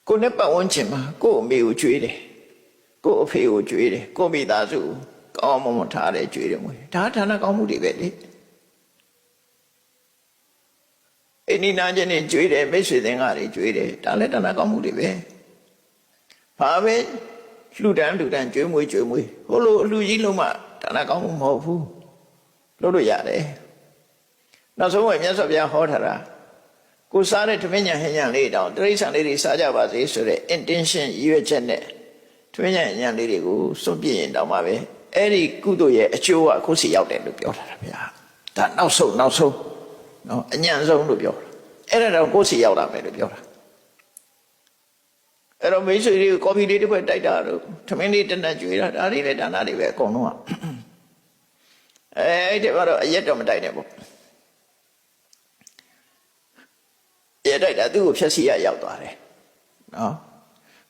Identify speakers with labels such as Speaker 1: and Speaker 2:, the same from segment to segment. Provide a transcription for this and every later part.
Speaker 1: ကိုနဲ့ပတ်ဝန်းကျင်မှာကို့အမေကိုကြွေးတယ်ကို့အဖေကိုကြွေးတယ်ကို့မိသားစုကောင်းမွန်ထားတယ်ကြွေးတယ်မွေးဒါဌာနကောင်းမှုတွေပဲလေအိနိနာချင်းတွေကြွေးတယ်မိတ်ဆွေသင်္ကာတွေကြွေးတယ်ဒါလည်းဌာနကောင်းမှုတွေပဲဘာပဲလှူဒန်းကြွေးမွေးဟိုလိုအလှကြီးလုံးမှဌာနကောင်းမှုမဟုတ်ဘူးလုပ်လို့ရတယ်နောက်ဆုံးမြတ်စွာဘုရားဟောထားတာကိုစားတဲ့ထမင်းညံဟင်းညံလေးတောင်တိရစ္ဆာန်လေးတွေစားကြပါစေဆိုတဲ့ intention ရည်ရွယ်ချက်နဲ့ထမင်းညံဟင်းညံလေးတွေကိုစွန့်ပြစ်ရင်တောင်မှပဲအဲ့ဒီကုသိုလ်ရဲ့အကျိုးကအခုစီရောက်တယ်လို့ပြောထားတာဗျာဒါနောက်ဆုံးနော်အညံဆုံးလို့ပြောတာအဲ့ဒါတော့ကိုယ်စီရောက်လာမယ်လို့ပြောတာအဲ့တော့မိတ်ဆွေတွေကိုကော်ဖီလေးတစ်ခွက်တိုက်တာတို့ထမင်းလေးတစ်နက်ကျွေးတာဒါတွေလည်းဒါနတွေပဲအကုန်လုံးကအဲ့ဒီကတော့အရက်တော့မတိုက်နဲ့ပေါ့ရတိုက်တာသူ့ကိုဖြည့်စီရရောက်သွားတယ်နော်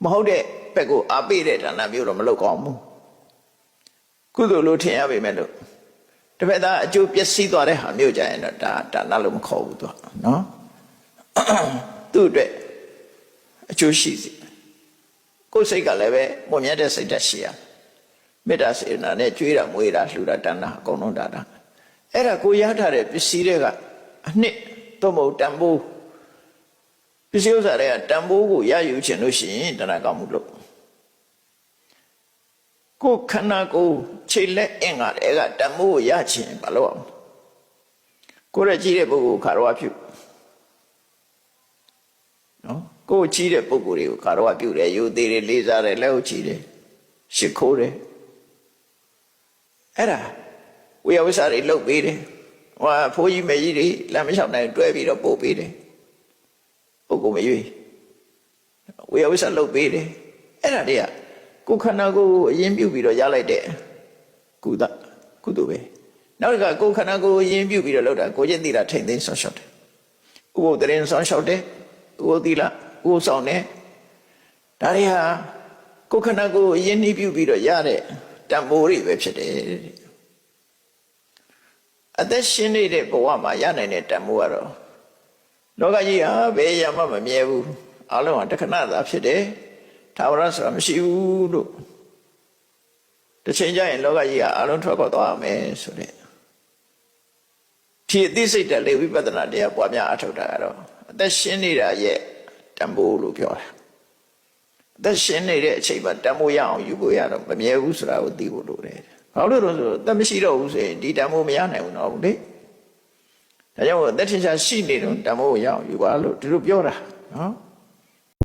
Speaker 1: မဟုတ်တဲ့ဘက်ကိုအားပေးတဲ့ဒါနမျိုးတော့မလုပ်ကောင်းဘူးကုသိုလ်လို့ထင်ရပေမဲ့လို့တစ်ဖက်သားအကျိုးပျက်စီးသွားတဲ့ဟာမျိုးကြရင်တော့ဒါနလို့မခေါ်ဘူးသူကနော်သူ့အတွက်အကျိုးရှိစီကိုယ်စိတ်ကလည်းပဲမွန်မြတ်တဲ့စိတ်ဓာတ်ရှိရမေတ္တာစေတနာနဲ့ကြွေးတာမွေးတာလှူတာတန်တာအကုန်လုံးဒါအဲ့ဒါကိုရထားတဲ့ပစ္စည်းတွေကအနှစ်သို့မဟုတ်တန်ဖိုးပစ္စည်းဥစ္စာတွေကတန်ဖိုးကိုရယူခြင်းလို့ရှိရင်ဒါနကောင်းမှုလို့ကိုခန္ဓာကိုယ်ခြေလက်အင်္ဂါတွေကတန်ဖိုးကိုရခြင်းဘာလို့အောင်ကိုယ်ရဲ့ကြီးတဲ့ပုဂ္ဂိုလ်ခါတော်ပြုနော်ကိုယ်ကြီးတဲ့ပုဂ္ဂိုလ်တွေကိုခါတော်ပြုတယ်ယူသေးတယ်လေးစားတယ်လက်ဟုတ်ချီတယ်ရှ िख ိုးတယ်အဲ့ဒါဝိယဝိစာတွေလုပ်ပေးတယ်ဟိုဖိုးကြီးမေကြီးတွေလမ်းမလျှောက်နိုင်တွဲပြီးတော့ပို့ပေးတယ်ပုဂ္ဂိုလ်မရွေးဝိယဝိစာလုပ်ပေးတယ်အဲ့ဒါတွေကကိုယ်ခန္ဓာကိုယ်အရင်ပြုပြီးတော့ရလိုက်တဲ့ကုသိုလ်ပဲနောက်တစ်ခါကိုယ်ခန္ဓာကိုယ်အရင်ပြုပြီးတော့လုပ်တာကိုကျင့်သီလထိမ့်သိမ်းဆောင်းရှောက်တယ်ဥပုသ်တရင်ဆောင်းရှောက်တယ်ဥပုသ်သီလဥပုသ်ဆောင်တယ်ဒါတွေဟာကိုယ်ခန္ဓာကိုယ်အရင်နှီးပြုပြီးတော့ရတဲ့တန်ဖိုးတွေပဲဖြစ်တယ်အသက်ရှင်နေတဲ့ဘဝမှာရနိုင်တဲ့တန်ဖိုးကတော့လောကကြီးဟာဘယ်ရမှမမြဲဘူးအလုံးဟာတခဏသာဖြစ်တယ်ထာဝရဆိုတာမရှိဘူးလို့တစ်ချိန်ကျရင်လောကကြီးဟာအလုံးထွက်ခွာသွားမယ်ဆိုတဲ့ဒီအသိစိတ်တလေဝိပဿနာတရားပွားများအထောက်တာကတော့အသက်ရှင်နေတာရဲ့တန်ဖိုးလို့ပြောတာအသက်ရှင်နေတဲ့အချိန်မှာတန်ဖိုးရအောင်ယူဖို့ရတော့မမြဲဘူးဆိုတာကိုသိဖို့လိုတယ်ဘာလို့လဲဆိုတော့အသက်မရှိတော့ဘူးဆိုရင်ဒီတန်ဖိုးမရနိုင်ဘူးတော့လေဒါကြောင့်အသက်ထင်ရှားရှိနေတော့တန်ဖိုးကိုရအောင်ယူပါလို့ဒီလိုပြောတာနော်